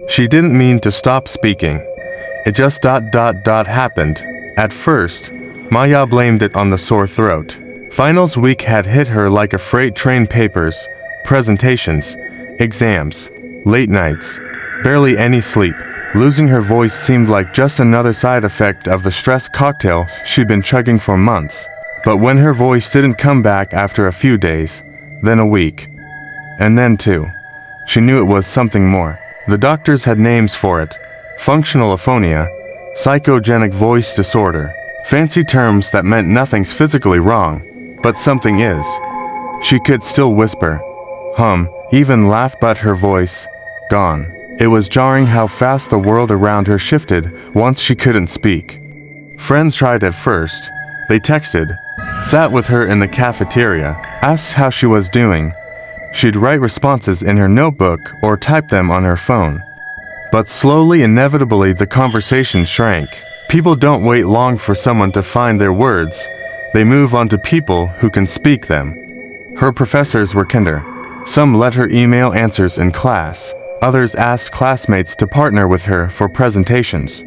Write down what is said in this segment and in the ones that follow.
She didn't mean to stop speaking. It just happened. At first, Maya blamed it on the sore throat. Finals week had hit her like a freight train. Papers, presentations, exams, late nights, barely any sleep. Losing her voice seemed like just another side effect of the stress cocktail she'd been chugging for months. But when her voice didn't come back after a few days, then a week, and then two, she knew it was something more. The doctors had names for it: functional aphonia, psychogenic voice disorder. Fancy terms that meant nothing's physically wrong, but something is. She could still whisper, hum, even laugh, but her voice, gone. It was jarring how fast the world around her shifted once she couldn't speak. Friends tried at first. They texted, sat with her in the cafeteria, asked how she was doing. She'd write responses in her notebook or type them on her phone. But slowly, inevitably, the conversation shrank. People don't wait long for someone to find their words. They move on to people who can speak them. Her professors were kinder. Some let her email answers in class. Others asked classmates to partner with her for presentations.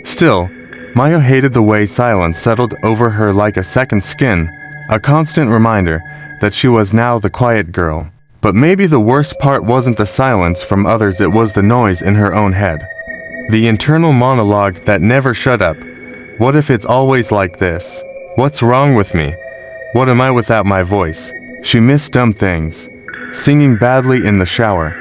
Still, Maya hated the way silence settled over her like a second skin, a constant reminder that she was now the quiet girl. But maybe the worst part wasn't the silence from others, it was the noise in her own head. The internal monologue that never shut up. What if it's always like this? What's wrong with me? What am I without my voice? She missed dumb things. Singing badly in the shower.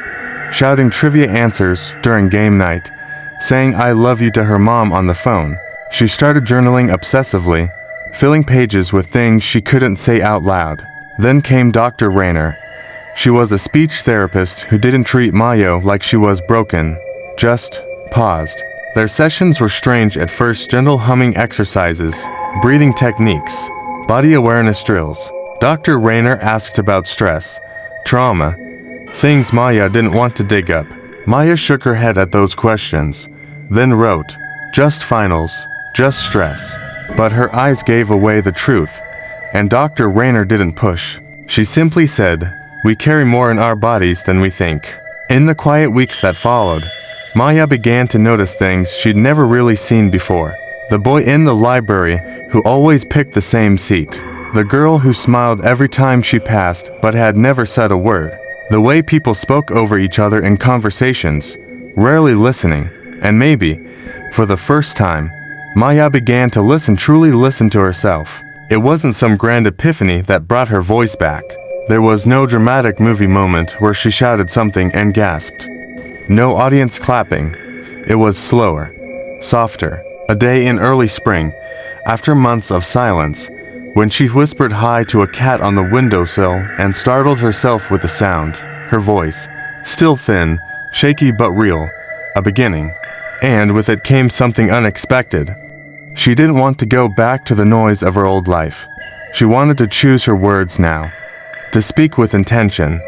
Shouting trivia answers during game night. Saying I love you to her mom on the phone. She started journaling obsessively, filling pages with things she couldn't say out loud. Then came Dr. Rayner. She was a speech therapist who didn't treat Maya like she was broken, just paused. Their sessions were strange at first: gentle humming exercises, breathing techniques, body awareness drills. Dr. Rayner asked about stress, trauma, things Maya didn't want to dig up. Maya shook her head at those questions, then wrote, just finals, just stress. But her eyes gave away the truth, and Dr. Rayner didn't push. She simply said, we carry more in our bodies than we think. In the quiet weeks that followed, Maya began to notice things she'd never really seen before. The boy in the library who always picked the same seat. The girl who smiled every time she passed but had never said a word. The way people spoke over each other in conversations, rarely listening. And maybe, for the first time, Maya began to truly listen to herself. It wasn't some grand epiphany that brought her voice back. There was no dramatic movie moment where she shouted something and gasped. No audience clapping. It was slower, softer. A day in early spring, after months of silence, when she whispered hi to a cat on the windowsill and startled herself with the sound. Her voice, still thin, shaky but real, a beginning. And with it came something unexpected. She didn't want to go back to the noise of her old life. She wanted to choose her words now. To speak with intention.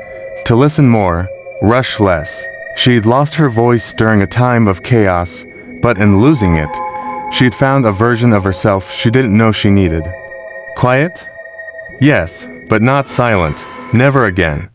To listen more, rush less. She'd lost her voice during a time of chaos, but in losing it, she'd found a version of herself she didn't know she needed. Quiet? Yes, but not silent. Never again.